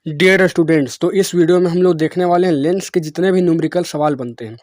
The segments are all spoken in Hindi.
डियर स्टूडेंट्स, तो इस वीडियो में हम लोग देखने वाले हैं लेंस के जितने भी न्यूमेरिकल सवाल बनते हैं।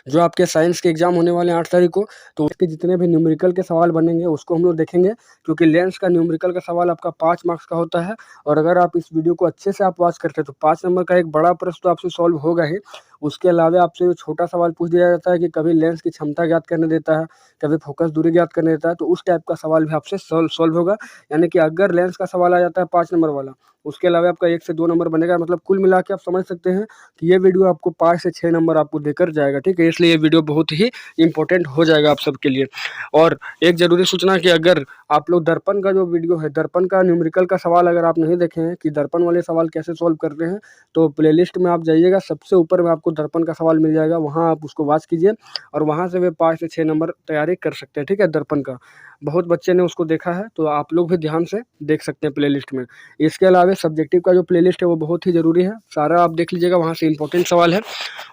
जो आपके साइंस के एग्जाम होने वाले हैं 8 तारीख को, तो उसके जितने भी न्यूमेरिकल के सवाल बनेंगे उसको हम लोग देखेंगे। क्योंकि लेंस का न्यूमेरिकल का सवाल आपका 5 मार्क्स का होता है। और अगर आप इस वीडियो को अच्छे से आप वॉच करते हैं तो 5 नंबर का एक बड़ा प्रश्न तो आपसे सॉल्व होगा ही। उसके अलावा आपसे जो छोटा सवाल पूछ दिया जाता है कि कभी लेंस की क्षमता ज्ञात करने देता है, कभी फोकस दूरी ज्ञात करने देता है, तो उस टाइप का सवाल भी आपसे सॉल्व होगा। यानी कि अगर लेंस का सवाल आ जाता है 5 नंबर वाला, उसके अलावा आपका 1 से 2 नंबर बनेगा। मतलब कुल मिला के आप समझ सकते हैं कि ये वीडियो आपको 5 से 6 नंबर आपको देकर जाएगा, ठीक है। इसलिए ये वीडियो बहुत ही इंपॉर्टेंट हो जाएगा आप सबके लिए। और एक ज़रूरी सूचना कि अगर आप लोग दर्पण का जो वीडियो है, दर्पण का न्यूमेरिकल का सवाल अगर आप नहीं देखे हैं कि दर्पण वाले सवाल कैसे सॉल्व करते हैं, तो प्लेलिस्ट में आप जाइएगा, सबसे ऊपर में आपको दर्पण का सवाल मिल जाएगा, वहाँ आप उसको वॉच कीजिए और वहाँ से वे 5 से 6 नंबर तैयारी कर सकते हैं, ठीक है। दर्पण का बहुत बच्चे ने उसको देखा है, तो आप लोग भी ध्यान से देख सकते हैं प्लेलिस्ट में। इसके अलावा सब्जेक्टिव का जो प्लेलिस्ट है वो बहुत ही ज़रूरी है, सारा आप देख लीजिएगा, वहाँ से इंपॉर्टेंट सवाल है।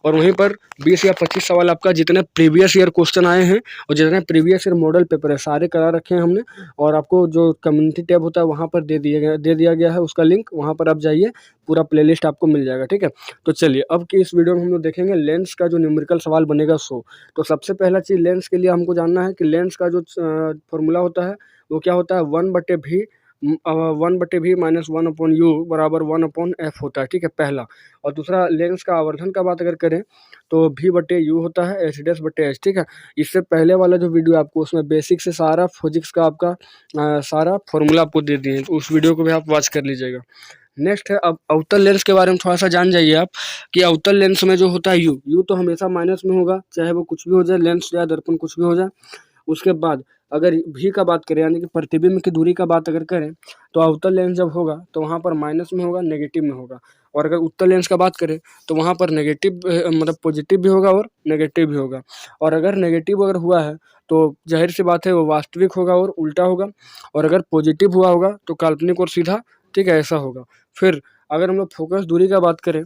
और वहीं पर 20 या 25 सवाल आपका जितने प्रीवियस ईयर क्वेश्चन आए हैं और जितने प्रीवियस ईयर मॉडल पेपर है सारे करा रखे हैं हमने। और आपको जो कम्युनिटी टैब होता है वहाँ पर दे दिया गया है उसका लिंक, वहाँ पर आप जाइए, पूरा प्लेलिस्ट आपको मिल जाएगा, ठीक है। तो चलिए अब की इस वीडियो में हम लोग देखेंगे लेंस का जो न्यूमेरिकल सवाल बनेगा सो। तो सबसे पहला चीज़ लेंस के लिए हमको जानना है कि लेंस का जो फॉर्मूला होता है वो क्या होता है, 1/v माइनस 1/u बराबर 1/f होता है, ठीक है, पहला। और दूसरा लेंस का आवर्धन का बात अगर करें तो v/u होता है h'/h, ठीक है। इससे पहले वाला जो वीडियो आपको उसमें बेसिक से सारा फिजिक्स का आपका सारा फॉर्मूला आपको दे दिए हैं, तो उस वीडियो को भी आप वॉच कर लीजिएगा। नेक्स्ट है अब अवतल लेंस के बारे में थोड़ा सा जान जाइए आप कि अवतल लेंस में जो होता है यू तो हमेशा माइनस में होगा, चाहे वो कुछ भी हो जाए, लेंस या दर्पण कुछ भी हो जाए। उसके बाद अगर भी का बात करें यानी कि प्रतिबिंब की दूरी का बात अगर करें, तो अवतल लेंस जब होगा तो वहाँ पर माइनस में होगा, नेगेटिव में होगा। और अगर उत्तल लेंस का बात करें तो वहाँ पर नेगेटिव मतलब पॉजिटिव भी होगा और नेगेटिव भी होगा। और अगर नेगेटिव अगर हुआ है तो जाहिर सी बात है वो वास्तविक होगा और उल्टा होगा। और अगर पॉजिटिव हुआ होगा तो काल्पनिक और सीधा, ठीक है, ऐसा होगा। फिर अगर हम लोग फोकस दूरी का बात करें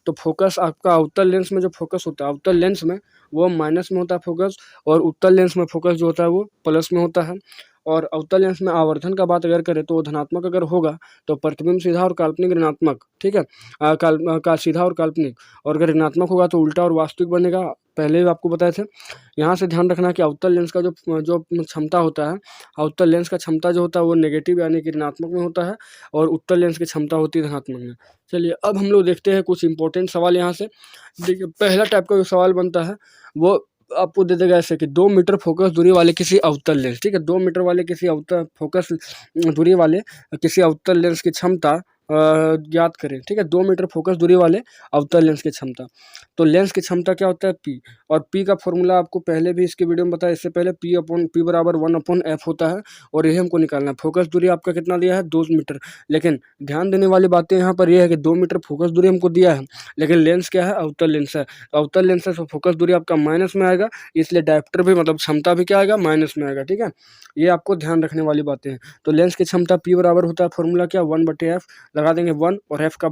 तो फोकस आपका अवतल लेंस में जो फोकस होता है, अवतल लेंस में वो माइनस में होता है फोकस, और उत्तल लेंस में फोकस जो होता है वो प्लस में होता है। और अवतल लेंस में आवर्धन का बात अगर करें तो वो धनात्मक अगर होगा तो प्रतिबिंब सीधा और काल्पनिक ऋणात्मक, ठीक है, सीधा और काल्पनिक। और अगर ऋणात्मक होगा तो उल्टा और वास्तविक बनेगा, पहले भी आपको बताए थे। यहाँ से ध्यान रखना कि अवतल लेंस का जो जो क्षमता होता है, अवतल लेंस का क्षमता जो होता है वो नेगेटिव यानी कि ऋणात्मक में होता है, और उत्तल लेंस की क्षमता होती है धनात्मक में। चलिए अब हम लोग देखते हैं कुछ इंपॉर्टेंट सवाल यहाँ से। देखिए पहला टाइप का जो सवाल बनता है वो आपको दे देगा ऐसे कि 2 मीटर फोकस दूरी वाले किसी अवतल लेंस, ठीक है, 2 मीटर वाले किसी अवतल फोकस दूरी वाले किसी अवतल लेंस की क्षमता ज्ञात करें, ठीक है। 2 मीटर फोकस दूरी वाले अवतल लेंस की क्षमता। तो लेंस की क्षमता क्या होता है, पी। और पी का फॉर्मूला आपको पहले भी इसके वीडियो में बताया, इससे पहले पी बराबर 1/f होता है। और यही हमको निकालना है। फोकस दूरी आपका कितना दिया है, 2 मीटर। लेकिन ध्यान देने वाली बातें यहाँ पर यह है कि 2 मीटर फोकस दूरी हमको दिया है, लेकिन लेंस क्या है, अवतल लेंस है। तो अवतल लेंस है तो फोकस दूरी आपका माइनस में आएगा, इसलिए डायप्टर भी मतलब क्षमता भी क्या आएगा, माइनस में आएगा, ठीक है। ये आपको ध्यान रखने वाली बातें हैं। तो लेंस की क्षमता पी बराबर होता है, फॉर्मूला क्या, 1/f लगा देंगे 1, और एफ का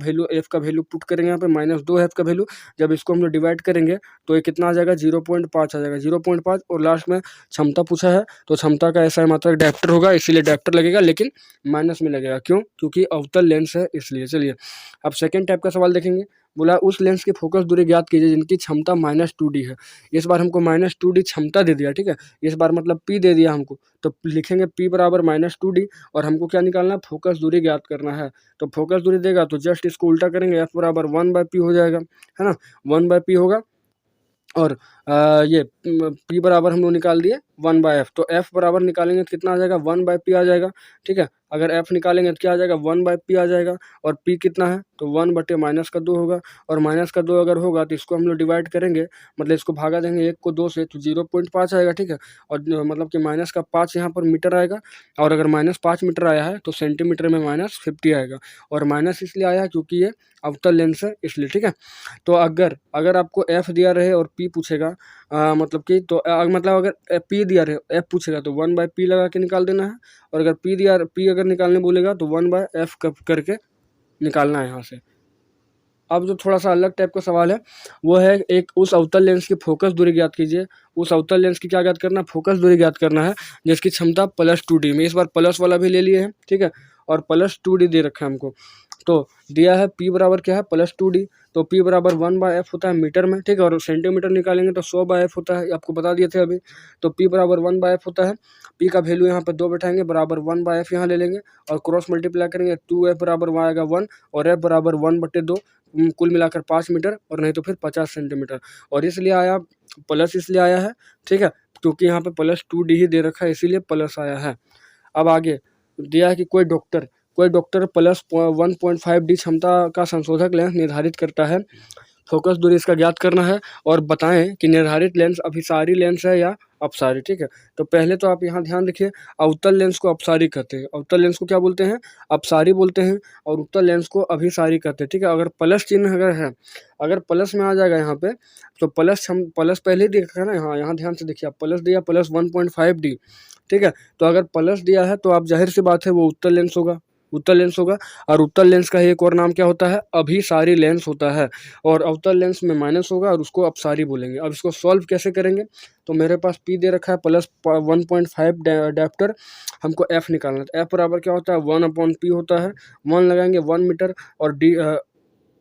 वैल्यू पुट करेंगे यहाँ पे -2 का वैल्यू। जब इसको हम लोग डिवाइड करेंगे तो ये कितना आ जाएगा, 0.5 आ जाएगा, 0.5। और लास्ट में क्षमता पूछा है तो क्षमता का ऐसा मात्रक डायप्टर होगा, इसीलिए डायप्टर लगेगा, लेकिन माइनस में लगेगा। क्यों, क्योंकि अवतल लेंस है इसलिए। चलिए अब सेकेंड टाइप का सवाल देखेंगे। बोला उस लेंस की फोकस दूरी ज्ञात कीजिए जिनकी क्षमता -2d है। इस बार हमको -2d क्षमता दे दिया, ठीक है। इस बार मतलब p दे दिया हमको, तो लिखेंगे p बराबर -2d। और हमको क्या निकालना है, फोकस दूरी ज्ञात करना है। तो फोकस दूरी देगा तो जस्ट इसको उल्टा करेंगे, f बराबर 1/p हो जाएगा, है ना, 1/p होगा। और ये p बराबर हम लोग निकाल दिए 1/f। तो f बराबर निकालेंगे तो कितना आ जाएगा, 1/p आ जाएगा, ठीक है। अगर f निकालेंगे तो क्या आ जाएगा, 1/p आ जाएगा। और p कितना है तो 1/-2 होगा। और -2 अगर होगा तो इसको हम लोग डिवाइड करेंगे, मतलब इसको भागा देंगे 1 को 2 से, तो 0.5 आएगा, ठीक है। और मतलब कि -5 यहाँ पर मीटर आएगा। और अगर -5 मीटर आया है तो सेंटीमीटर में -50 आएगा। और माइनस इसलिए आया है क्योंकि ये अवतल लेंस है इसलिए, ठीक है। तो अगर आपको f दिया रहे और p पूछेगा, मतलब कि तो मतलब अगर p दिया रहे f पूछेगा तो 1/p लगा के निकाल देना है। और अगर p अगर निकालने बोलेगा तो 1/f करके निकालना है यहाँ से। अब जो थोड़ा सा अलग टाइप का सवाल है वो है एक उस अवतल लेंस की फोकस दूरी ज्ञात कीजिए। उस अवतल लेंस की क्या ज्ञात करना है, फोकस दूरी ज्ञात करना है जिसकी क्षमता +2d में। इस बार प्लस वाला भी ले लिए हैं, ठीक है, और +2d दे रखा है हमको। तो दिया है P बराबर क्या है +2D, तो P बराबर 1/f होता है मीटर में, ठीक है। और सेंटीमीटर निकालेंगे तो 100/f होता है, आपको बता दिए थे अभी। तो P बराबर 1/f होता है। P का वैल्यू यहाँ पर 2 बैठाएंगे, बराबर 1/f यहाँ ले लेंगे और क्रॉस मल्टीप्लाई करेंगे, 2f बराबर वहाँ आएगा 1 और f बराबर 1/2, कुल मिलाकर 5 मीटर और नहीं तो फिर 50 सेंटीमीटर। और इसलिए आया प्लस, इसलिए आया है, ठीक है, क्योंकि यहाँ पे +2D ही दे रखा है, इसीलिए प्लस आया है। अब आगे दिया है कि कोई डॉक्टर +1.5D क्षमता का संशोधक लेंस निर्धारित करता है। फोकस दूरी इसका ज्ञात करना है और बताएं कि निर्धारित लेंस अभिसारी लेंस है या अपसारी, ठीक है। तो पहले तो आप यहाँ ध्यान रखिए, अवतल लेंस को अपसारी कहते हैं, अवतल लेंस को क्या बोलते हैं, अपसारी बोलते हैं, और उत्तल लेंस को अभिसारी कहते हैं, ठीक है। अगर प्लस चिन्ह अगर है, अगर प्लस में आ जाएगा यहाँ पे, तो प्लस पहले ही देखा है ना, यहाँ ध्यान से देखिए, आप प्लस दिया +1.5D, ठीक है। तो अगर प्लस दिया है तो आप जाहिर सी बात है वो उत्तल लेंस होगा, उत्तल लेंस होगा। और उत्तल लेंस का एक और नाम क्या होता है, अभिसारी लेंस होता है। और अवतल लेंस में माइनस होगा और उसको अपसारी बोलेंगे। अब इसको सॉल्व कैसे करेंगे, तो मेरे पास P दे रखा है +1.5 डायप्टर, हमको F निकालना है। तो F बराबर क्या होता है 1/P होता है, 1 लगाएंगे 1 मीटर और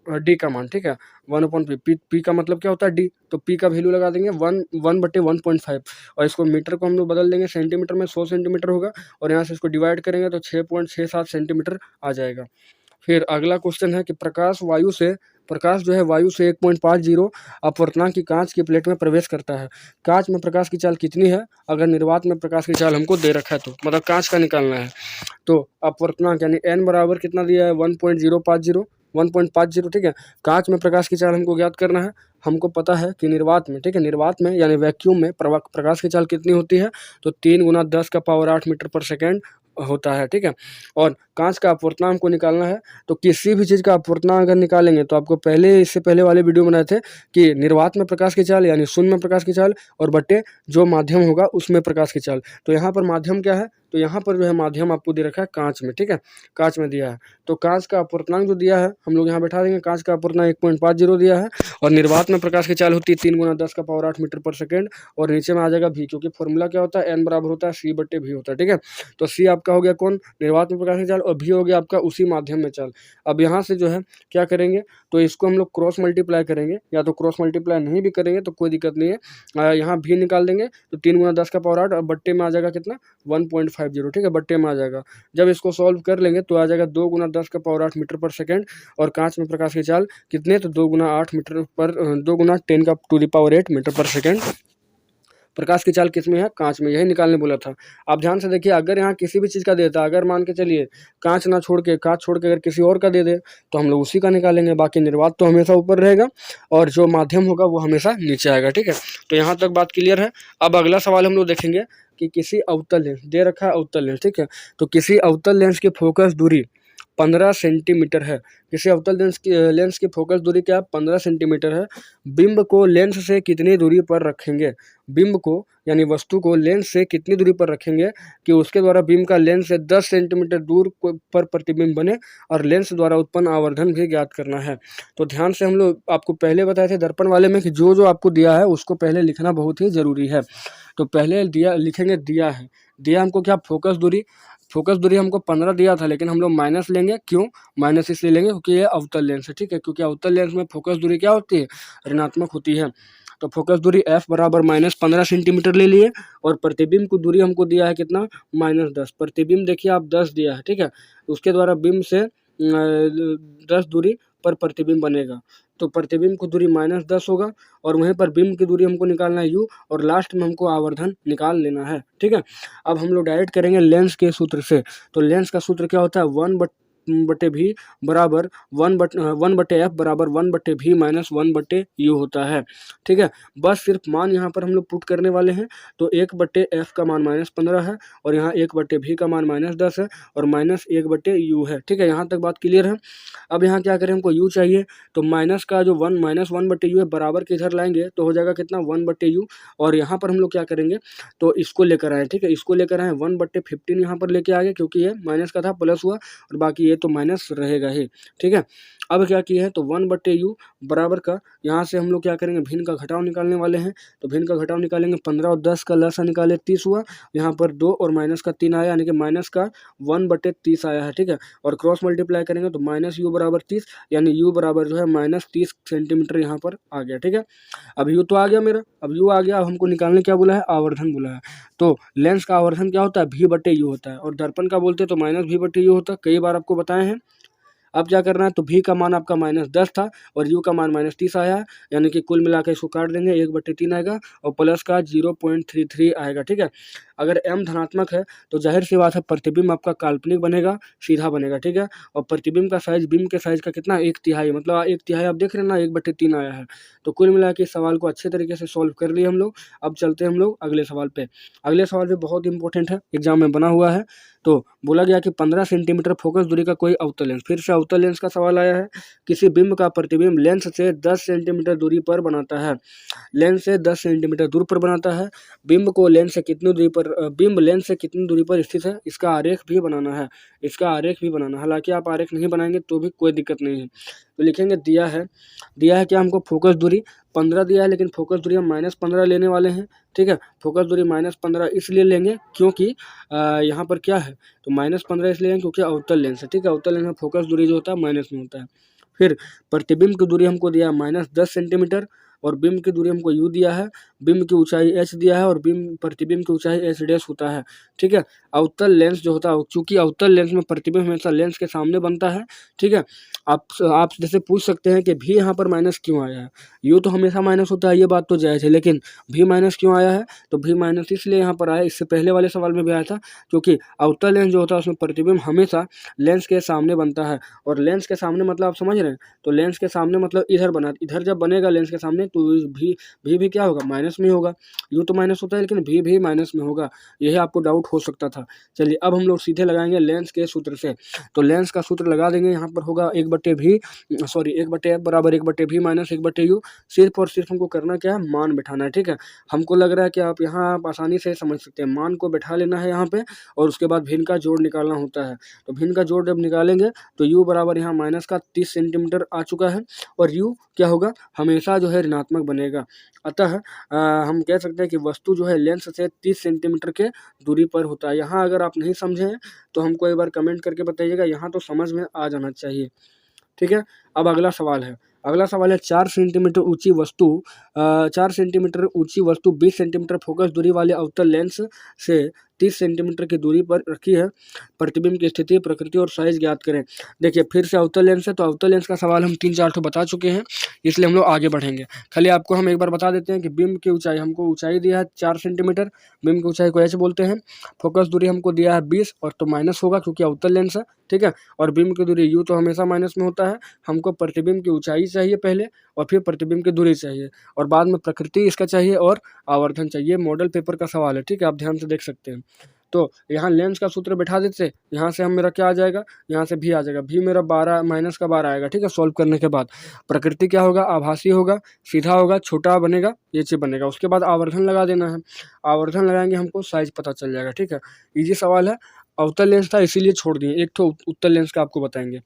D का मान, ठीक है, 1/P, P का मतलब क्या होता है D, तो P का वैल्यू लगा देंगे 1/1.5 और इसको मीटर को हम लोग बदल देंगे सेंटीमीटर में, 100 सेंटीमीटर होगा और यहाँ से इसको डिवाइड करेंगे तो 6.67 सेंटीमीटर आ जाएगा। फिर अगला क्वेश्चन है कि प्रकाश जो है वायु से 1.50 अपवर्तनांक की कांच की प्लेट में प्रवेश करता है। कांच में प्रकाश की चाल कितनी है, अगर निर्वात में प्रकाश की चाल हमको दे रखा है तो मतलब कांच का निकालना है। तो अपवर्तनांक यानी n बराबर कितना दिया है 1.50, ठीक है। कांच में प्रकाश की चाल हमको ज्ञात करना है, हमको पता है कि निर्वात में, ठीक है, निर्वात में यानी वैक्यूम में प्रकाश की चाल कितनी होती है, तो 3 × 10⁸ मीटर पर सेकेंड होता है, ठीक है। और कांच का अपवर्तनांक को निकालना है, तो किसी भी चीज़ का अपवर्तनांक अगर निकालेंगे तो आपको पहले, इससे पहले वाले वीडियो बनाए थे कि निर्वात में प्रकाश की चाल यानी शून्य में प्रकाश की चाल और बटे जो माध्यम होगा उसमें प्रकाश की चाल। तो यहाँ पर माध्यम क्या है, तो यहाँ पर जो है माध्यम आपको दे रखा है कांच में, ठीक है, कांच में दिया है। तो कांच का अपवर्तनांक जो दिया है हम लोग यहाँ बैठा देंगे, कांच का अपवर्तनांक 1.50 दिया है और निर्वात में प्रकाश की चाल होती है 3 × 10⁸ मीटर पर सेकेंड और नीचे में आ जाएगा V, क्योंकि फॉर्मूला क्या होता है n बराबर होता है C/V होता है, ठीक है। तो C आपका हो गया कौन, निर्वात में प्रकाश की चाल, और V हो गया आपका उसी माध्यम में चाल। अब यहाँ से जो है क्या करेंगे, तो इसको हम लोग क्रॉस मल्टीप्लाई करेंगे, या तो क्रॉस मल्टीप्लाई नहीं भी करेंगे तो कोई दिक्कत नहीं है, यहाँ V निकाल देंगे तो 3 × 10⁸ और बट्टे में आ जाएगा कितना 1.50, ठीक है, बट्टे में आ जाएगा। जब इसको सॉल्व कर लेंगे तो आ जाएगा 2 × 10⁸ मीटर पर सेकेंड और कांच में प्रकाश की चाल कितने, तो 2 × 8 मीटर पर 2 × 10⁸ मीटर पर सेकेंड प्रकाश की चाल किसमें है, कांच में, यही निकालने बोला था। आप ध्यान से देखिए, अगर यहाँ किसी भी चीज़ का देता, अगर मान के चलिए कांच छोड़ के अगर किसी और का दे दे तो हम लोग उसी का निकालेंगे, बाकी निर्वात तो हमेशा ऊपर रहेगा और जो माध्यम होगा वो हमेशा नीचे आएगा, ठीक है। तो यहाँ तक बात क्लियर है। अब अगला सवाल हम लोग देखेंगे कि किसी अवतल लेंस दे रखा है, अवतल लेंस, ठीक है, तो किसी अवतल लेंस की फोकस दूरी 15 सेंटीमीटर है। किसी अवतल लेंस की फोकस दूरी क्या 15 सेंटीमीटर है। बिंब को लेंस से कितनी दूरी पर रखेंगे, बिंब को यानी वस्तु को लेंस से कितनी दूरी पर रखेंगे कि उसके द्वारा बिंब का लेंस से 10 सेंटीमीटर दूर पर प्रतिबिंब बने और लेंस द्वारा उत्पन्न आवर्धन भी ज्ञात करना है। तो ध्यान से, हम लोग आपको पहले बताए थे दर्पण वाले में कि जो आपको दिया है उसको पहले लिखना बहुत ही ज़रूरी है। तो पहले लिखेंगे दिया हमको क्या, फोकस दूरी हमको 15 दिया था, लेकिन हम लोग माइनस लेंगे, क्यों माइनस इसलिए लेंगे क्योंकि ये अवतल लेंस है, ठीक है, क्योंकि अवतल लेंस में फोकस दूरी क्या होती है, ऋणात्मक होती है। तो फोकस दूरी F बराबर -15 सेंटीमीटर ले लिए और प्रतिबिंब की दूरी हमको दिया है कितना -10, प्रतिबिंब देखिए आप 10 दिया है, ठीक है, उसके द्वारा बिंब से 10 दूरी पर प्रतिबिंब बनेगा, तो प्रतिबिंब की दूरी -10 होगा और वहीं पर बिंब की दूरी हमको निकालना है U और लास्ट में हमको आवर्धन निकाल लेना है, ठीक है। अब हम लोग डायरेक्ट करेंगे लेंस के सूत्र से। तो लेंस का सूत्र क्या होता है 1/V बराबर 1/F बराबर 1/V - 1/U होता है, ठीक है। बस सिर्फ मान यहाँ पर हम लोग पुट करने वाले हैं, तो 1/F का मान -15 है और यहाँ 1/V का मान -10 है और -1/U है, ठीक है। यहाँ तक बात क्लियर है। अब यहाँ क्या करें, हमको U चाहिए, तो माइनस का जो -1/U है बराबर के इधर लाएंगे तो हो जाएगा कितना 1/U और यहाँ पर हम लोग क्या करेंगे, तो इसको लेकर आए, ठीक है, इसको लेकर आए 1/15 यहाँ पर लेके आ गए, क्योंकि ये माइनस का था प्लस हुआ और बाकी ये तो माइनस रहेगा ही, ठीक है। अब क्या किया है, तो 1/u बराबर का यहाँ से हम लोग क्या करेंगे, भिन्न का घटाव निकालने वाले हैं। तो भिन्न का घटाव निकालेंगे, 15 और 10 का लसा निकाले 30 हुआ, यहाँ पर 2 और माइनस का 3 आया, यानी कि माइनस का 1/30 आया है, ठीक है। और क्रॉस मल्टीप्लाई करेंगे तो -u बराबर 30, यानी u बराबर जो है -30 सेंटीमीटर यहाँ पर आ गया, ठीक है। अब u तो आ गया मेरा, अब u आ गया, अब हमको निकालने क्या बोला है, आवर्धन बोला है। तो लेंस का आवर्धन क्या होता है, v/u होता है, और दर्पण का बोलते हैं तो -v/u होता है, कई बार आपको बताए हैं। अब क्या करना है, तो v का मान आपका -10 था और u का मान -30 आया है, यानी कि कुल मिलाकर इसको काट देंगे, 1/3 आएगा और प्लस का 0.33 आएगा, ठीक है। अगर m धनात्मक है तो जाहिर सी बात है प्रतिबिंब आपका काल्पनिक बनेगा, सीधा बनेगा, ठीक है। और प्रतिबिंब का साइज बिंब के साइज का कितना, 1/3, मतलब 1/3 आप देख रहे हैं ना, 1/3 आया है। तो कुल मिला के इस सवाल को अच्छे तरीके से सॉल्व कर लिए हम लोग। अब चलते हैं हम लोग अगले सवाल पे। अगले सवाल भी बहुत इंपॉर्टेंट है, एग्जाम में बना हुआ है। तो बोला गया कि 15 सेंटीमीटर फोकस दूरी का कोई अवतल लेंस, फिर से अवतल लेंस का सवाल आया है। किसी बिंब का प्रतिबिंब लेंस से 10 सेंटीमीटर दूरी पर बनाता है, लेंस से 10 सेंटीमीटर दूर पर बनाता है। बिंब को लेंस से कितनी दूरी पर बिंब लेंस से कितनी दूरी पर स्थित है, इसका आरेख भी बनाना है, इसका आरेख भी बनाना है। हालांकि आप आरेख नहीं बनाएंगे तो भी कोई दिक्कत नहीं है। तो लिखेंगे दिया है क्या हमको, फोकस दूरी 15 दिया है, लेकिन फोकस दूरी हम -15 लेने वाले हैं, ठीक है। फोकस दूरी -15 इसलिए लेंगे क्योंकि यहाँ पर क्या है, तो -15 इसलिए लेंगे क्योंकि अवतल लेंस है, ठीक है। अवतल लेंस में फोकस दूरी जो होता है माइनस में होता है। फिर प्रतिबिंब की दूरी हमको दिया है -10 सेंटीमीटर, और बिंब की दूरी हमको u दिया है, बिंब की ऊंचाई h दिया है, और प्रतिबिंब की ऊंचाई h डैश होता है, ठीक है। अवतल लेंस जो होता है, चूंकि अवतल लेंस में प्रतिबिंब हमेशा लेंस के सामने बनता है, ठीक है। आप जैसे पूछ सकते हैं कि भी यहाँ पर माइनस क्यों आया है, u तो हमेशा माइनस होता है, ये बात तो जायज़ है, लेकिन भी माइनस क्यों आया है, तो भी माइनस इसलिए यहाँ पर आया, इससे पहले वाले सवाल में भी आया था, क्योंकि अवतल लेंस जो होता है उसमें प्रतिबिंब हमेशा लेंस के सामने बनता है। और लेंस के सामने मतलब आप समझ रहे हैं, तो लेंस के सामने मतलब इधर जब बनेगा लेंस के सामने तो भी क्या होगा, माइनस में होगा। यू तो माइनस होता है लेकिन भी माइनस में होगा, यही आपको डाउट हो सकता था। चलिए अब हम लोग सीधे लगाएंगे लेंस के सूत्र से। तो लेंस का सूत्र लगा देंगे, यहाँ पर होगा 1/f बराबर 1/v माइनस 1/u। सिर्फ और सिर्फ हमको करना क्या है, मान बैठाना है, ठीक है। हमको लग रहा है कि आप यहाँ आप आसानी से समझ सकते हैं, मान को बैठा लेना है यहाँ पे, और उसके बाद भिन्न का जोड़ निकालना होता है। तो भिन्न का जोड़ जब निकालेंगे तो u बराबर यहाँ माइनस का 30 सेंटीमीटर आ चुका है, और u क्या होगा, हमेशा जो है ऋणात्मक बनेगा। अतः हम कह सकते हैं कि वस्तु जो है लेंस से 30 सेंटीमीटर के दूरी पर होता है। यहाँ अगर आप नहीं समझे हैं तो हमको एक बार कमेंट करके बताइएगा, यहाँ तो समझ में आ जाना चाहिए, ठीक है। अब अगला सवाल है 4 सेंटीमीटर ऊंची वस्तु 20 सेंटीमीटर फोकस दूरी वाले अवतल लेंस से 30 सेंटीमीटर की दूरी पर रखी है। प्रतिबिंब की स्थिति, प्रकृति और साइज ज्ञात करें। देखिए फिर से अवतल लेंस है, तो अवतल लेंस का सवाल हम 3-4 तो बता चुके हैं, इसलिए हम लोग आगे बढ़ेंगे। खाली आपको हम एक बार बता देते हैं कि बिंब की ऊंचाई, हमको ऊंचाई दिया है 4 सेंटीमीटर, बिंब की ऊंचाई को h बोलते हैं। फोकस दूरी हमको दिया है 20, और तो माइनस होगा क्योंकि अवतल लेंस है, ठीक है। और बिंब की दूरी u तो हमेशा माइनस में होता है। हमको प्रतिबिंब की ऊंचाई चाहिए पहले, और फिर प्रतिबिंब की दूरी चाहिए, और बाद में प्रकृति इसका चाहिए और आवर्धन चाहिए। मॉडल पेपर का सवाल है, ठीक है, आप ध्यान से देख सकते हैं। तो यहाँ लेंस का सूत्र बैठा देते, यहाँ से हम मेरा क्या आ जाएगा, यहाँ से भी आ जाएगा, भी मेरा 12 माइनस का 12 आएगा, ठीक है। सॉल्व करने के बाद प्रकृति क्या होगा, आभासी होगा, सीधा होगा, छोटा बनेगा, ये चीज़ बनेगा। उसके बाद आवर्धन लगा देना है, आवर्धन लगाएंगे हमको साइज पता चल जाएगा, ठीक है। इजी सवाल है। अवतल लेंस था इसीलिए छोड़ दिए, एक तो उत्तल लेंस का आपको बताएंगे।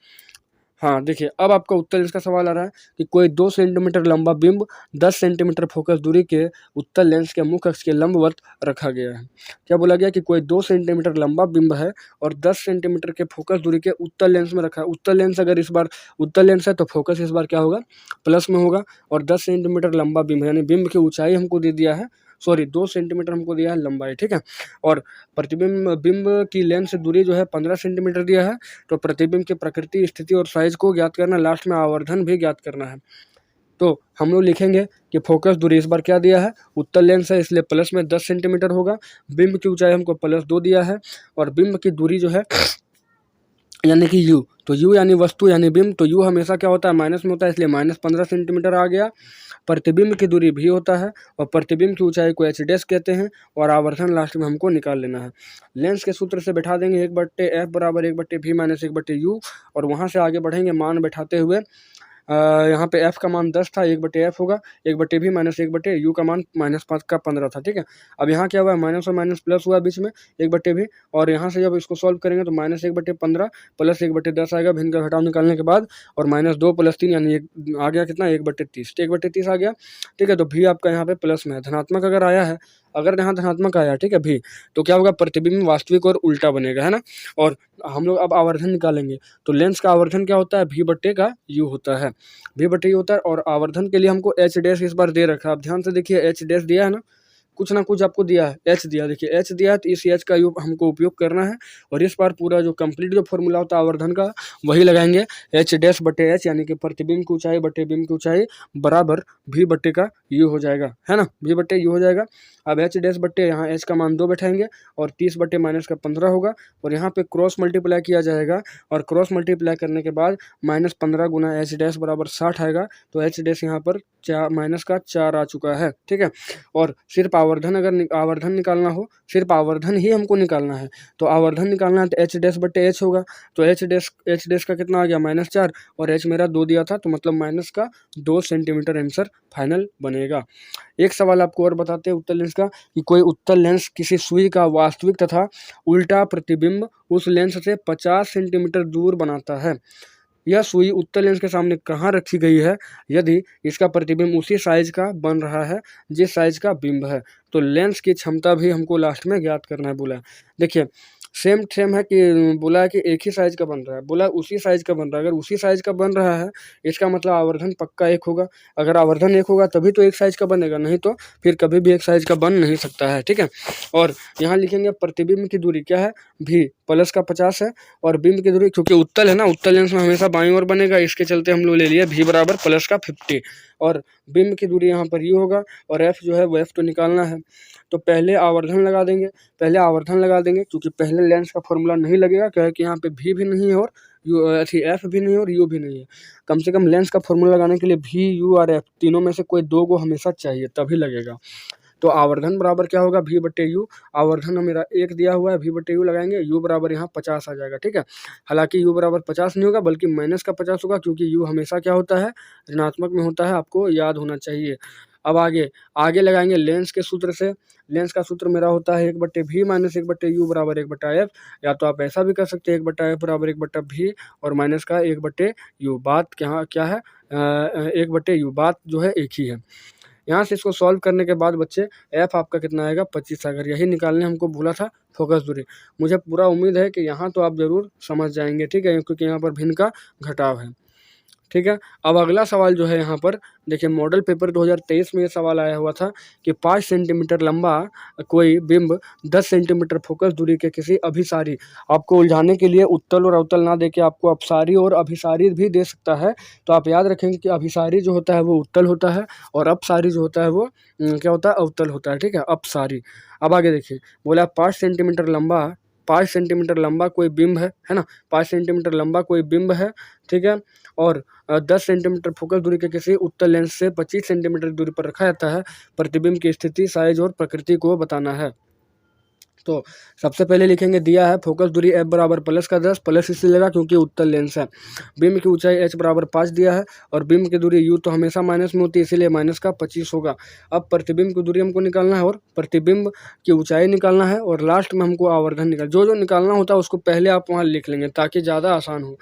हाँ देखिए, अब आपका उत्तल लेंस का सवाल आ रहा है कि कोई 2 सेंटीमीटर लंबा बिंब 10 सेंटीमीटर फोकस दूरी के उत्तल लेंस के मुख्य अक्ष के लंबवत रखा गया है। क्या बोला गया कि कोई 2 सेंटीमीटर लंबा बिंब है और 10 सेंटीमीटर के फोकस दूरी के उत्तल लेंस में रखा है। उत्तल लेंस अगर इस बार उत्तल लेंस है तो फोकस इस बार क्या होगा, प्लस में होगा, और 10 सेंटीमीटर लंबा बिंब, यानी बिंब की ऊंचाई हमको दे दिया है, 2 सेंटीमीटर हमको दिया है लंबाई, ठीक है। और बिंब की लेंस से दूरी जो है 15 सेंटीमीटर दिया है। तो प्रतिबिंब की प्रकृति, स्थिति और साइज को ज्ञात करना, लास्ट में आवर्धन भी ज्ञात करना है। तो हम लोग लिखेंगे कि फोकस दूरी इस बार क्या दिया है, उत्तल लेंस है इसलिए प्लस में 10 सेंटीमीटर होगा। बिंब की ऊंचाई हमको +2 दिया है, और बिंब की दूरी जो है यानी कि u, तो u यानी वस्तु यानी बिंब, तो u हमेशा क्या होता है, माइनस में होता है, इसलिए -15 सेंटीमीटर आ गया। प्रतिबिंब की दूरी भी होता है, और प्रतिबिंब की ऊंचाई को h डैश कहते हैं, और आवर्धन लास्ट में हमको निकाल लेना है। लेंस के सूत्र से बैठा देंगे 1/f बराबर 1/v माइनस 1/u, और वहाँ से आगे बढ़ेंगे मान बैठाते हुए। यहाँ पे एफ का मान 10 था, 1/f होगा, 1/v माइनस 1/u का मान -5 का 15 था, ठीक है। अब यहाँ क्या हुआ, माइनस और माइनस प्लस हुआ बीच में 1/v, और यहाँ से जब इसको सॉल्व करेंगे तो -1/15 प्लस 1/10 आएगा भिन्न का घटाव निकालने के बाद, और -2 + 3 यानी आ गया कितना, 1/30, 1/30 आ गया, ठीक है। तो भी आपका यहाँ पे प्लस में है, धनात्मक अगर आया है, अगर यहाँ धनात्मक आया, ठीक है, भी, तो क्या होगा, प्रतिबिंब वास्तविक और उल्टा बनेगा, है ना। और हम लोग अब आवर्धन निकालेंगे, तो लेंस का आवर्धन क्या होता है, v/u होता है, v/u होता है। और आवर्धन के लिए हमको h' इस बार दे रखा है, आप ध्यान से देखिए, h' दिया है ना, कुछ ना कुछ आपको दिया है, h दिया, देखिए h दिया है, तो इस h का हमको उपयोग करना है, और इस बार पूरा जो कंप्लीट जो फॉर्मूला होता है आवर्धन का वही लगाएंगे, h' यानी कि प्रतिबिंब की ऊंचाई बटे बिंब की ऊंचाई बराबर v/u हो जाएगा, है ना, v/u हो जाएगा। अब h' बटे यहाँ h का मान 2 बैठाएंगे, और 30 बटे -15 होगा, और यहाँ पे क्रॉस मल्टीप्लाई किया जाएगा, और क्रॉस मल्टीप्लाई करने के बाद -15 गुना h' बराबर 60 आएगा, तो h' यहाँ पर -4 आ चुका है, ठीक है। और सिर्फ आवर्धन, अगर आवर्धन निकालना हो, सिर्फ आवर्धन ही हमको निकालना है, तो आवर्धन निकालना है तो h' बटे h होगा, तो h' का कितना आ गया, -4, और h मेरा 2 दिया था, तो मतलब माइनस का 2 सेंटीमीटर आंसर फाइनल बनेगा। एक सवाल आपको और बताते हैं उत्तल लेंस का, कि कोई उत्तल लेंस किसी सुई का वास्तविक तथा उल्टा प्रतिबिंब उस लेंस से 50 सेंटीमीटर दूर बनाता है। यह सुई उत्तल लेंस के सामने कहाँ रखी गई है, यदि इसका प्रतिबिंब उसी साइज का बन रहा है जिस साइज का बिंब है। तो लेंस की क्षमता भी हमको लास्ट में ज्ञात करना है बोला है। देखिए सेम है कि बोला है कि एक ही साइज का बन रहा है, बोला उसी साइज का बन रहा है। अगर उसी साइज का बन रहा है इसका मतलब आवर्धन पक्का एक होगा, अगर आवर्धन एक होगा तभी तो एक साइज का बनेगा, नहीं तो फिर कभी भी एक साइज का बन नहीं सकता है, ठीक है। और यहाँ लिखेंगे प्रतिबिंब की दूरी क्या है, भी प्लस का 50 है, और बिंब की दूरी, क्योंकि उत्तल है ना, उत्तल लेंस में हमेशा बाईं ओर बनेगा, इसके चलते हम लोग ले लिए भी बराबर प्लस का 50, और बिंब की दूरी यहाँ पर यू होगा, और एफ जो है वो एफ तो निकालना है, तो पहले आवर्धन लगा देंगे, क्योंकि पहले लेंस का फॉर्मूला नहीं लगेगा, क्या है कि यहाँ पे भी नहीं है, और एफ भी नहीं है, और यू भी नहीं है। कम से कम लेंस का फॉर्मूला लगाने के लिए भी, यू और एफ तीनों में से कोई 2 को हमेशा चाहिए, तभी लगेगा। तो आवर्धन बराबर क्या होगा, v/u, आवर्धन मेरा 1 दिया हुआ है, v/u लगाएंगे, u बराबर यहाँ 50 आ जाएगा, ठीक है। हालांकि u बराबर 50 नहीं होगा, बल्कि माइनस का 50 होगा, क्योंकि u हमेशा क्या होता है, ऋणात्मक में होता है, आपको याद होना चाहिए। अब आगे लगाएंगे लेंस के सूत्र से। लेंस का सूत्र मेरा होता है 1/v माइनस 1/u बराबर 1/f, या तो आप ऐसा भी कर सकते हैं 1/f बराबर 1/v और माइनस का 1/u। बात क्या है, 1/u, बात जो है एक ही है। यहाँ से इसको सॉल्व करने के बाद बच्चे एफ आपका कितना आएगा, 25 अगर यही निकालने हमको भूला था फोकस दूरी। मुझे पूरा उम्मीद है कि यहाँ तो आप ज़रूर समझ जाएंगे, ठीक है, क्योंकि यहाँ पर भिन्न का घटाव है, ठीक है। अब अगला सवाल जो है यहाँ पर देखिए, मॉडल पेपर 2023 में ये सवाल आया हुआ था कि 5 सेंटीमीटर लंबा कोई बिंब 10 सेंटीमीटर फोकस दूरी के किसी अभिसारी, आपको उलझाने के लिए उत्तल और अवतल ना देके आपको अपसारी और अभिसारी भी दे सकता है। तो आप याद रखेंगे कि अभिसारी जो होता है वो उत्तल होता है, और अपसारी जो होता है वो क्या होता है, अवतल होता है, ठीक है, अपसारी। अब आगे देखिए, बोला 5 सेंटीमीटर लंबा कोई बिंब है ना, 5 सेंटीमीटर लंबा कोई बिंब है, ठीक है, और 10 सेंटीमीटर फोकस दूरी के किसी उत्तल लेंस से 25 सेंटीमीटर दूरी पर रखा जाता है। प्रतिबिंब की स्थिति, साइज और प्रकृति को बताना है। तो सबसे पहले लिखेंगे, दिया है फोकस दूरी f बराबर प्लस का 10, प्लस इसलिए लगा क्योंकि उत्तल लेंस है। बिंब की ऊंचाई h बराबर 5 दिया है, और बिंब की दूरी u तो हमेशा माइनस में होती है, इसीलिए माइनस का 25 होगा। अब प्रतिबिंब की दूरी हमको निकालना है, और प्रतिबिंब की ऊंचाई निकालना है, और लास्ट में हमको आवर्धन जो निकालना होता है उसको पहले आप वहाँ लिख लेंगे ताकि ज़्यादा आसान हो।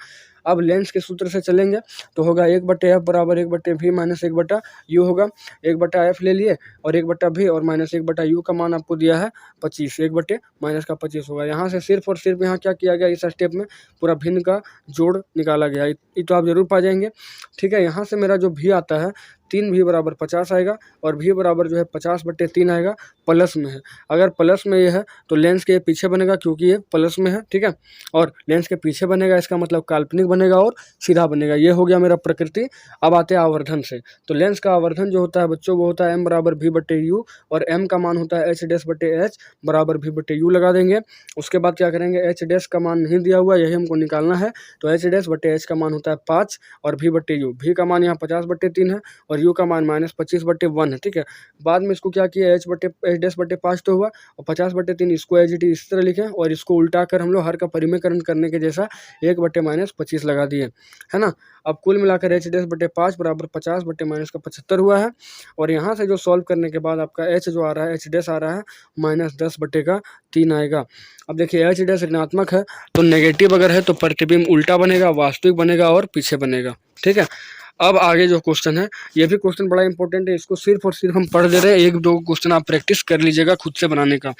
अब लेंस के सूत्र से चलेंगे तो होगा 1/f बराबर 1/v माइनस 1/u होगा। 1/f ले लिए, और 1/v और माइनस 1/u का मान आपको दिया है 25, 1 माइनस का 25 होगा। यहाँ से सिर्फ और सिर्फ यहाँ क्या किया गया, इस स्टेप में पूरा भिन्न का जोड़ निकाला गया, ये तो आप जरूर पा जाएंगे, ठीक है। यहाँ से मेरा जो भी आता है 3v बराबर 50 आएगा, और v बराबर जो है 50/3 आएगा, प्लस में है। अगर प्लस में ये है तो लेंस के पीछे बनेगा, क्योंकि ये प्लस में है, ठीक है, और लेंस के पीछे बनेगा इसका मतलब काल्पनिक बनेगा और सीधा बनेगा। ये हो गया मेरा प्रकृति। अब आते हैं आवर्धन से। तो लेंस का आवर्धन जो होता है बच्चों वो होता है m बराबर v/u, और m का मान होता है h' बराबर v/u लगा देंगे। उसके बाद क्या करेंगे, h' का मान नहीं दिया हुआ, यही हमको निकालना है, तो h' का मान होता है 5, और v/u, v का मान यहाँ 50/3 है, और यू का मान -25/1 है, ठीक है। बाद में इसको क्या किया, H/5 तो हुआ और 50/3 इसको एज इट इज इस तरह लिखें और इसको उल्टा कर हम लोग हर का परिमेयकरण करने के जैसा 1/-25 लगा दिए, है ना। अब कुल मिलाकर H/5 बराबर 50/-75 हुआ है और यहाँ से जो सॉल्व करने के बाद आपका H जो आ रहा है H' आ रहा है -10/3 आएगा। अब देखिए H' ऋणात्मक है तो नेगेटिव अगर है तो प्रतिबिंब उल्टा बनेगा, वास्तविक बनेगा और पीछे बनेगा, ठीक है। अब आगे जो क्वेश्चन है, ये भी क्वेश्चन बड़ा इंपॉर्टेंट है, इसको सिर्फ और सिर्फ हम पढ़ दे रहे हैं, 1-2 क्वेश्चन आप प्रैक्टिस कर लीजिएगा खुद से बनाने का।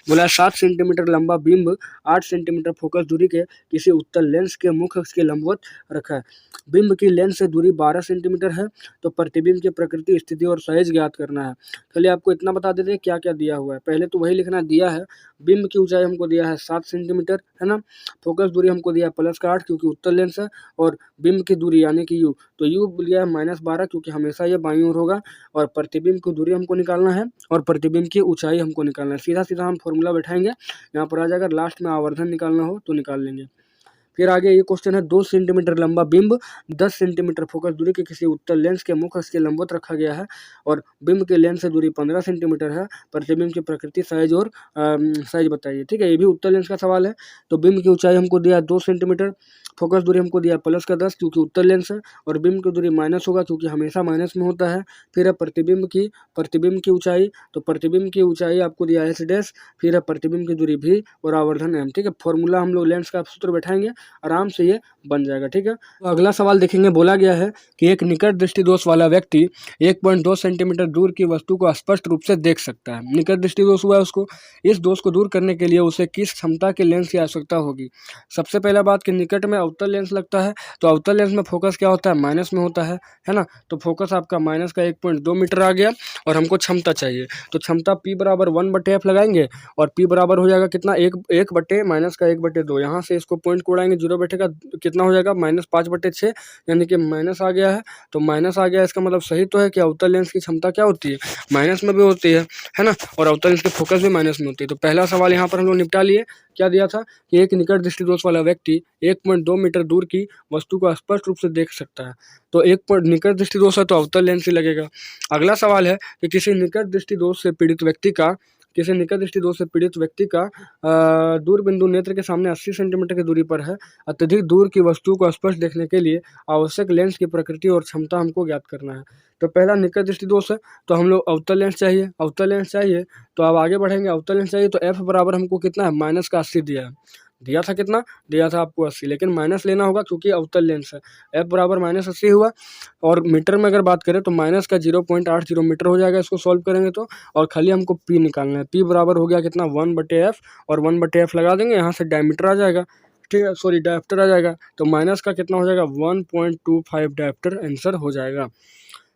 बोला 7 सेंटीमीटर लंबा बिंब 8 सेंटीमीटर फोकस दूरी के किसी उत्तल लेंस के मुख्य अक्ष के लंबवत रखा है। बिंब की लेंस से दूरी 12 सेंटीमीटर है, तो प्रतिबिंब की प्रकृति, स्थिति और साइज ज्ञात करना है। चलिए आपको इतना बता देते हैं क्या क्या दिया हुआ है। पहले तो वही लिखना दिया है, बिंब की ऊंचाई हमको दिया है 7 सेंटीमीटर, है ना। फोकस दूरी हमको दिया है +8 क्योंकि उत्तल लेंस है, और बिंब की दूरी यानी कि यू, तो यू लिया है -12 क्योंकि हमेशा ये बाईं ओर होगा, और प्रतिबिंब की दूरी हमको निकालना है और प्रतिबिंब की ऊंचाई हमको निकालना है। सीधा सीधा हम फॉर्मूला बैठाएंगे, यहाँ पर आ जाएगा, लास्ट में आवर्धन निकालना हो तो निकाल लेंगे। फिर आगे ये क्वेश्चन है, 2 सेंटीमीटर लंबा बिंब 10 सेंटीमीटर फोकस दूरी के किसी उत्तल लेंस के मुख्य अक्ष के लंबवत रखा गया है और बिंब के लेंस से दूरी 15 सेंटीमीटर है। प्रतिबिंब की प्रकृति, साइज और साइज बताइए, ठीक है। ये भी उत्तल लेंस का सवाल है। तो बिंब की ऊंचाई हमको दिया 2 सेंटीमीटर, फोकस दूरी हमको दिया +10 क्योंकि उत्तल लेंस है, और बिंब की दूरी माइनस होगा क्योंकि हमेशा माइनस में होता है। फिर है प्रतिबिंब की ऊंचाई, तो प्रतिबिंब की ऊंचाई आपको दिया H', फिर है प्रतिबिंब की दूरी भी और आवर्धन m, ठीक है। फॉर्मूला हम लोग लेंस का सूत्र बैठाएंगे, आराम से ये बन जाएगा, ठीक है। तो अगला सवाल देखेंगे, बोला गया है कि एक निकट दृष्टि दोष वाला व्यक्ति 1.2 सेंटीमीटर दूर की वस्तु को स्पष्ट रूप से देख सकता है। निकट दृष्टि दोष हुआ है उसको, इस दोष को दूर करने के लिए उसे किस क्षमता के लेंस की आवश्यकता होगी। सबसे पहला बात कि निकट में अवतल लेंस लगता है, तो अवतल लेंस में फोकस क्या होता है, माइनस में होता है ना। तो फोकस आपका माइनस का 1.2 मीटर आ गया और हमको क्षमता चाहिए, तो क्षमता P बराबर 1/f लगाएंगे और P बराबर हो जाएगा कितना, 1/-2। यहाँ से इसको पॉइंट को उड़ाएंगे, 0 बैठेगा, कितना हो जाएगा -5/6, यानी कि माइनस आ गया है। तो माइनस आ गया, इसका मतलब सही तो है कि अवतल लेंस की क्षमता क्या होती है, माइनस में भी होती है ना, और अवतल लेंस की फोकस भी माइनस में होती है। तो पहला सवाल यहाँ पर हम लोग निपटा लिए। क्या दिया था कि एक निकट दृष्टि दोष वाला व्यक्ति 1.2 मीटर दूर की वस्तु को स्पष्ट रूप से देख सकता है। तो एक निकट दृष्टि दोष है तो अवतल लेंस ही लगेगा। अगला सवाल है कि किसी निकट दृष्टि दोष से पीड़ित व्यक्ति का दूर बिंदु नेत्र के सामने 80 सेंटीमीटर की दूरी पर है। अत्यधिक दूर की वस्तु को स्पष्ट देखने के लिए आवश्यक लेंस की प्रकृति और क्षमता हमको ज्ञात करना है। तो पहला निकट दृष्टि दोष है तो हम लोग अवतल लेंस चाहिए, तो अब आगे बढ़ेंगे। अवतल लेंस चाहिए तो f बराबर हमको कितना है, -80 दिया था कितना दिया था आपको 80, लेकिन माइनस लेना होगा क्योंकि अवतल लेंस है। f बराबर -80 हुआ, और मीटर में अगर बात करें तो माइनस का 0.80 मीटर हो जाएगा इसको सॉल्व करेंगे तो, और खाली हमको p निकालना है। p बराबर हो गया कितना, 1/f, और 1/f लगा देंगे, यहाँ से डायमीटर आ जाएगा, ठीक है, सॉरी डायप्टर आ जाएगा, तो माइनस का कितना हो जाएगा, 1.25 डायप्टर आंसर हो जाएगा।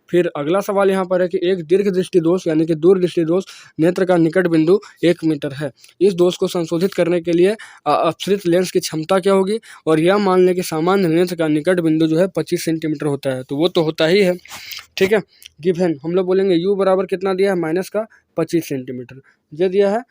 फिर अगला सवाल यहाँ पर है कि एक दीर्घ दृष्टि दोष यानी कि दूर दृष्टि दोष नेत्र का निकट बिंदु 1 मीटर है। इस दोष को संशोधित करने के लिए अपसरित लेंस की क्षमता क्या होगी, और यह मान लें कि सामान्य नेत्र का निकट बिंदु जो है 25 सेंटीमीटर होता है, तो वो तो होता ही है, ठीक है। गिवन हम लोग बोलेंगे u बराबर कितना दिया है, -25 सेंटीमीटर। ये दिया है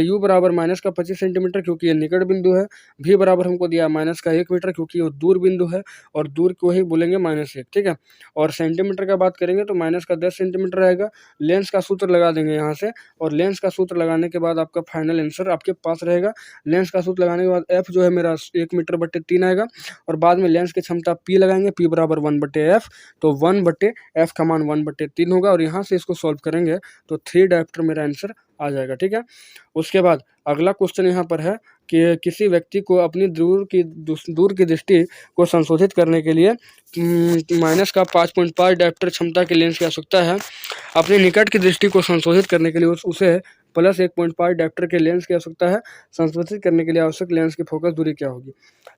u बराबर -25 सेंटीमीटर क्योंकि ये निकट बिंदु है। v बराबर हमको दिया -1 मीटर क्योंकि वो दूर बिंदु है, और दूर को ही बोलेंगे -1, ठीक है। और सेंटीमीटर का बात करेंगे तो -10 सेंटीमीटर रहेगा। लेंस का सूत्र लगा देंगे यहाँ से, और लेंस का सूत्र लगाने के बाद आपका फाइनल आंसर आपके पास रहेगा। लेंस का सूत्र लगाने के बाद f जो है मेरा 1 मीटर/3 आएगा, और बाद में लेंस की क्षमता p लगाएंगे, p बराबर 1/f, तो 1/f का मान 1/3 होगा, और यहाँ से इसको सॉल्व करेंगे तो 3 डायप्टर मेरा आंसर आ जाएगा, ठीक है। उसके बाद अगला क्वेश्चन यहाँ पर है कि किसी व्यक्ति को अपनी दूर की दृष्टि को संशोधित करने के लिए माइनस का 5.5 डायप्टर क्षमता के लेंस की आवश्यकता है। अपनी निकट की दृष्टि को संशोधित करने के लिए उसे +1.5 डायप्टर के लेंस की आवश्यकता है। संशोधित करने के लिए आवश्यक लेंस की फोकस दूरी क्या होगी।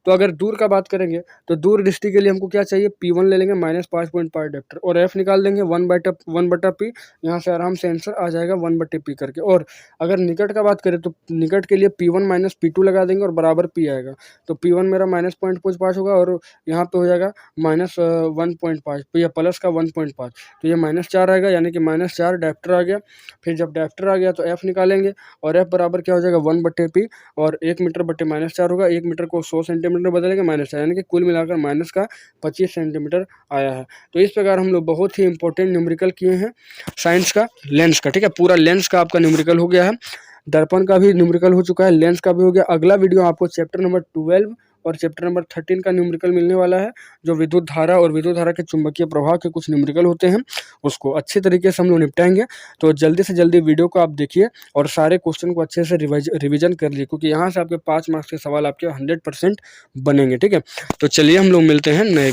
तो अगर दूर का बात करेंगे तो दूर दृष्टि के लिए हमको क्या चाहिए, P1 ले लेंगे -5.5 डायप्टर, और f निकाल देंगे 1/p, यहाँ से आराम से आंसर आ जाएगा 1/p करके। और अगर निकट का बात करें तो निकट के लिए P1 - P2 लगा देंगे और बराबर P आएगा, तो P1 मेरा -0.5 होगा और यहाँ पे हो जाएगा -1.5, तो यह प्लस का 1.5, तो ये -4 आएगा, यानी कि -4 डायप्टर आ गया। फिर जब डायप्टर आ गया तो f एफ निकालेंगे और एफ बराबर क्या हो जाएगा 1/p और 1 मीटर बटे -4 होगा। 1 मीटर को 100 सेंटीमीटर बदलेंगे -4, यानी कि कुल मिलाकर माइनस का 25 सेंटीमीटर आया है। तो इस प्रकार हम लोग बहुत ही इंपॉर्टेंट न्यूमेरिकल किए हैं साइंस का, लेंस का, ठीक है। पूरा लेंस का आपका न्यूमेरिकल हो गया है, दर्पण का भी न्यूमेरिकल हो चुका है, लेंस का भी हो गया। अगला वीडियो आपको चैप्टर नंबर 12 और चैप्टर नंबर 13 का न्यूमेरिकल मिलने वाला है, जो विद्युत धारा और विद्युत धारा के चुंबकीय प्रभाव के कुछ न्यूमेरिकल होते हैं, उसको अच्छे तरीके से हम लोग निपटाएंगे। तो जल्दी से जल्दी वीडियो को आप देखिए और सारे क्वेश्चन को अच्छे से रिविजन कर लिए, क्योंकि यहाँ से आपके 5 मार्क्स के सवाल आपके 100% बनेंगे, ठीक है। तो चलिए हम लोग मिलते हैं नए